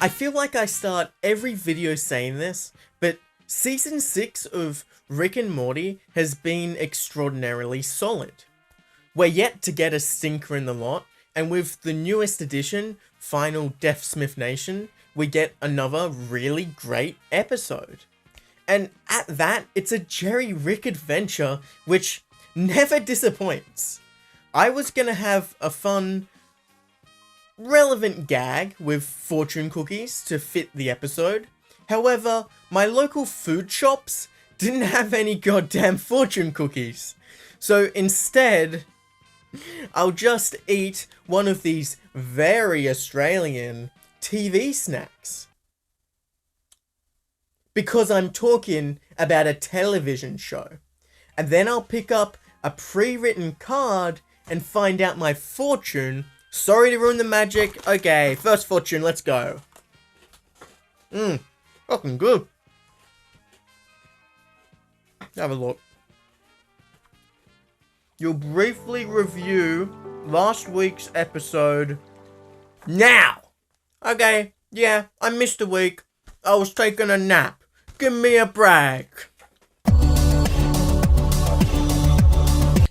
I feel like I start every video saying this, but Season 6 of Rick and Morty has been extraordinarily solid. We're yet to get a stinker in the lot, and with the newest edition, Final DeSmithation, we get another really great episode. And at that, it's a Jerry-Rick adventure, which never disappoints. I was gonna have a fun, relevant gag with fortune cookies to fit the episode. However, my local food shops didn't have any goddamn fortune cookies. So instead, I'll just eat one of these very Australian TV snacks. Because I'm talking about a television show. And then I'll pick up a pre-written card and find out my fortune. Sorry to ruin the magic. Okay, first fortune, let's go. Fucking good. Have a look. You'll briefly review last week's episode now. Okay, yeah, I missed a week. I was taking a nap. Give me a break.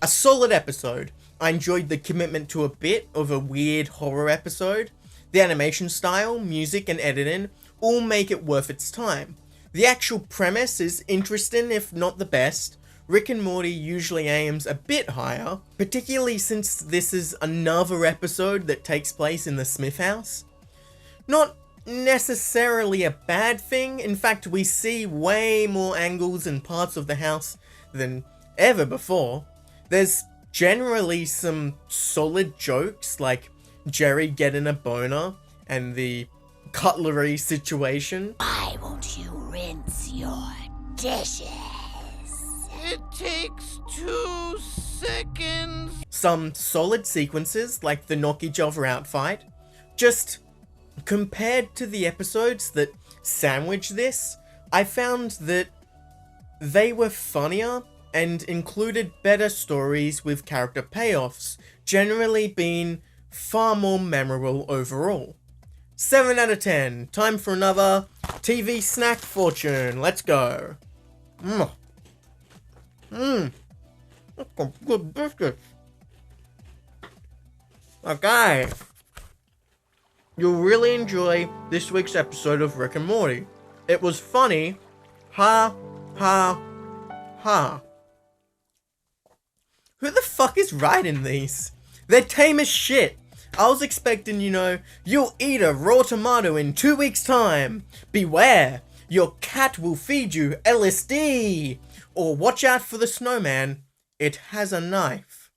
A solid episode. I enjoyed the commitment to a bit of a weird horror episode. The animation style, music, and editing all make it worth its time. The actual premise is interesting, if not the best. Rick and Morty usually aims a bit higher, particularly since this is another episode that takes place in the Smith house. Not necessarily a bad thing. In fact, we see way more angles and parts of the house than ever before. There's generally some solid jokes, like Jerry getting a boner and the cutlery situation. Why won't you rinse your dishes? It takes 2 seconds. Some solid sequences, like the knock each other out fight. Just compared to the episodes that sandwich this, I found that they were funnier and included better stories with character payoffs, generally being far more memorable overall. 7 out of 10. Time for another TV snack fortune. Let's go. That's some good biscuits. Okay. You'll really enjoy this week's episode of Rick and Morty. It was funny. Ha, ha, ha. Who the fuck is writing these? They're tame as shit. I was expecting, you'll eat a raw tomato in 2 weeks' time. Beware, your cat will feed you LSD. Or watch out for the snowman, it has a knife.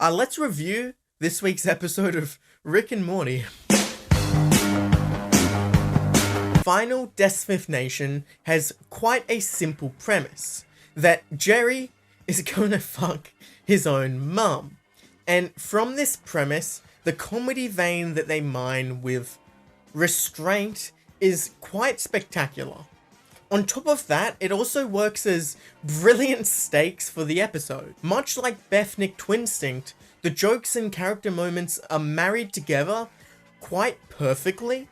Let's review this week's episode of Rick and Morty. Final DeSmithation has quite a simple premise, that Jerry is gonna fuck his own mum. And from this premise, the comedy vein that they mine with restraint is quite spectacular. On top of that, it also works as brilliant stakes for the episode. Much like Beth Nick Twinstinct, the jokes and character moments are married together quite perfectly.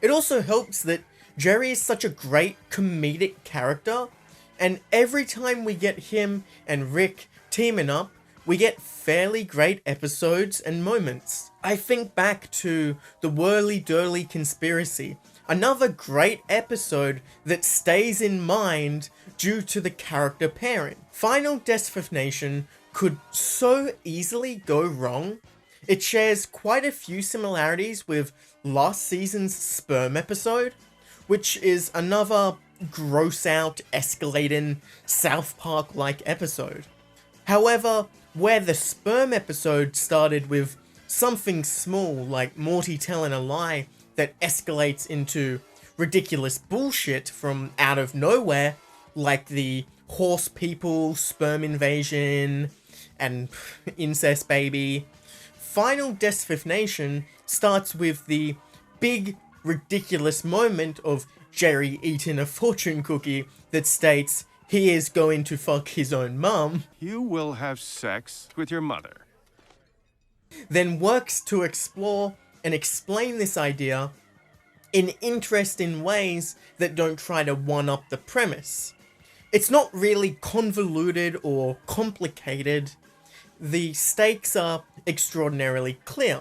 It also helps that Jerry is such a great comedic character, and every time we get him and Rick teaming up, we get fairly great episodes and moments. I think back to the Whirly Durly Conspiracy, another great episode that stays in mind due to the character pairing. Final DeSmithation could so easily go wrong. It shares quite a few similarities with last season's Sperm episode, which is another gross out, escalating, South Park-like episode. However, where the Sperm episode started with something small like Morty telling a lie that escalates into ridiculous bullshit from out of nowhere, like the horse people, sperm invasion, and incest baby, Final DeSmithation starts with the big, ridiculous moment of Jerry eating a fortune cookie that states he is going to fuck his own mum. You will have sex with your mother. then works to explore and explain this idea in interesting ways that don't try to one-up the premise. It's not really convoluted or complicated. The stakes are extraordinarily clear.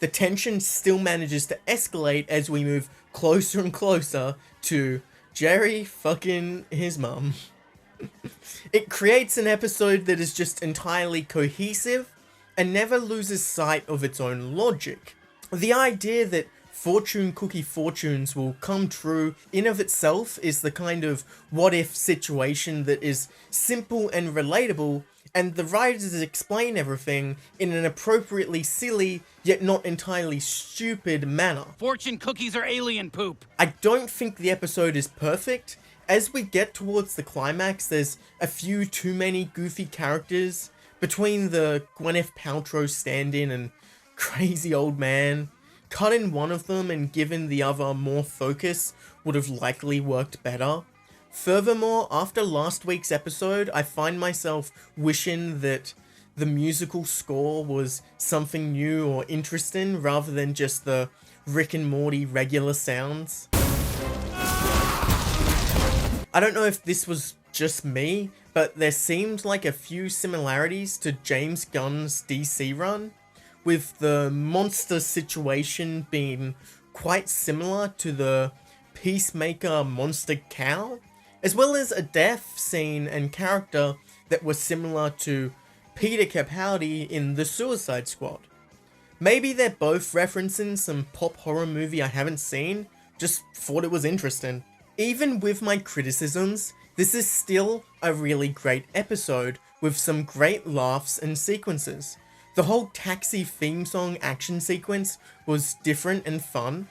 The tension still manages to escalate as we move closer and closer to Jerry fucking his mum. It creates an episode that is just entirely cohesive and never loses sight of its own logic. The idea that fortune cookie fortunes will come true in of itself is the kind of what-if situation that is simple and relatable, and the writers explain everything in an appropriately silly, yet not entirely stupid manner. Fortune cookies are alien poop. I don't think the episode is perfect. As we get towards the climax, there's a few too many goofy characters. Between the Gwyneth Paltrow stand-in and crazy old man, cutting one of them and giving the other more focus would have likely worked better. Furthermore, after last week's episode, I find myself wishing that the musical score was something new or interesting rather than just the Rick and Morty regular sounds. I don't know if this was just me, but there seemed like a few similarities to James Gunn's DC run, with the monster situation being quite similar to the Peacemaker monster cow, as well as a death scene and character that were similar to Peter Capaldi in The Suicide Squad. Maybe they're both referencing some pop horror movie I haven't seen, just thought it was interesting. Even with my criticisms, this is still a really great episode with some great laughs and sequences. The whole taxi theme song action sequence was different and fun.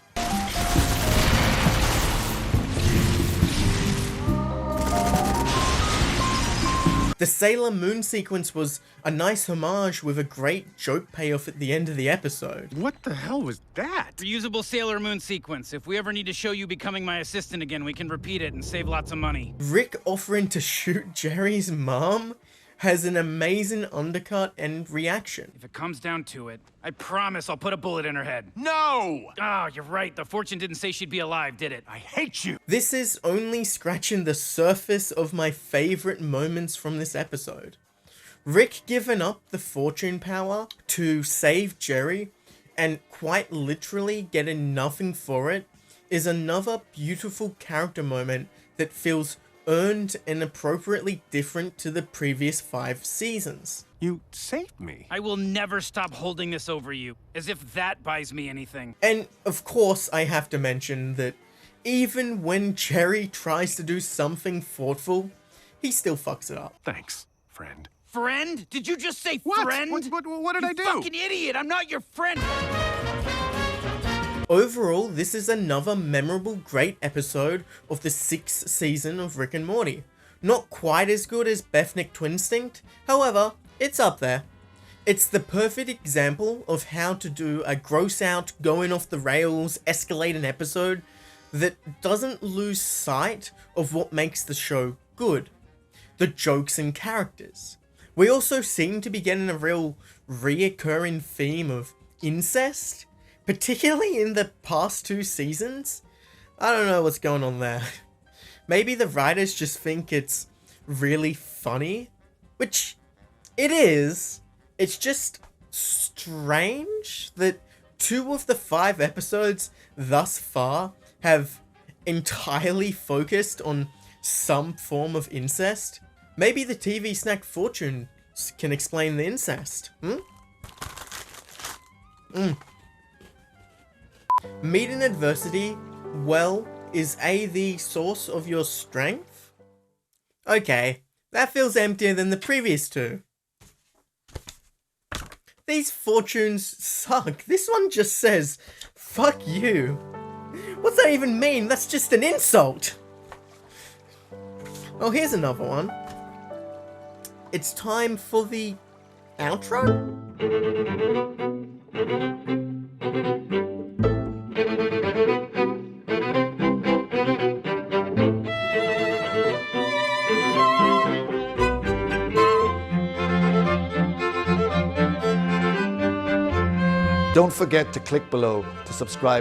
The Sailor Moon sequence was a nice homage with a great joke payoff at the end of the episode. What the hell was that? Reusable Sailor Moon sequence. If we ever need to show you becoming my assistant again, we can repeat it and save lots of money. Rick offering to shoot Jerry's mom has an amazing undercut and reaction. If it comes down to it, I promise I'll put a bullet in her head. No! Oh, you're right. The fortune didn't say she'd be alive, did it? I hate you! This is only scratching the surface of my favorite moments from this episode. Rick giving up the fortune power to save Jerry and quite literally getting nothing for it is another beautiful character moment that feels earned and appropriately different to the previous 5 seasons. You saved me. I will never stop holding this over you, as if that buys me anything. And of course I have to mention that even when Jerry tries to do something thoughtful, he still fucks it up. Thanks, friend. Friend? Did you just say What? friend? What did I do? You fucking idiot! I'm not your friend! Overall, this is another memorable great episode of the 6th season of Rick and Morty. Not quite as good as Bethnic Twinstinct, however, it's up there. It's the perfect example of how to do a gross out, going off the rails, escalating episode that doesn't lose sight of what makes the show good. The jokes and characters. We also seem to be getting a real reoccurring theme of incest, particularly in the past 2 seasons. I don't know what's going on there. Maybe the writers just think it's really funny, which it is. It's just strange that 2 of the 5 episodes thus far have entirely focused on some form of incest. Maybe the TV snack Fortune can explain the incest, Meeting adversity, well, is A, the source of your strength? Okay, that feels emptier than the previous 2. These fortunes suck. This one just says, fuck you. What's that even mean? That's just an insult. Oh, here's another one. It's time for the outro? Don't forget to click below to subscribe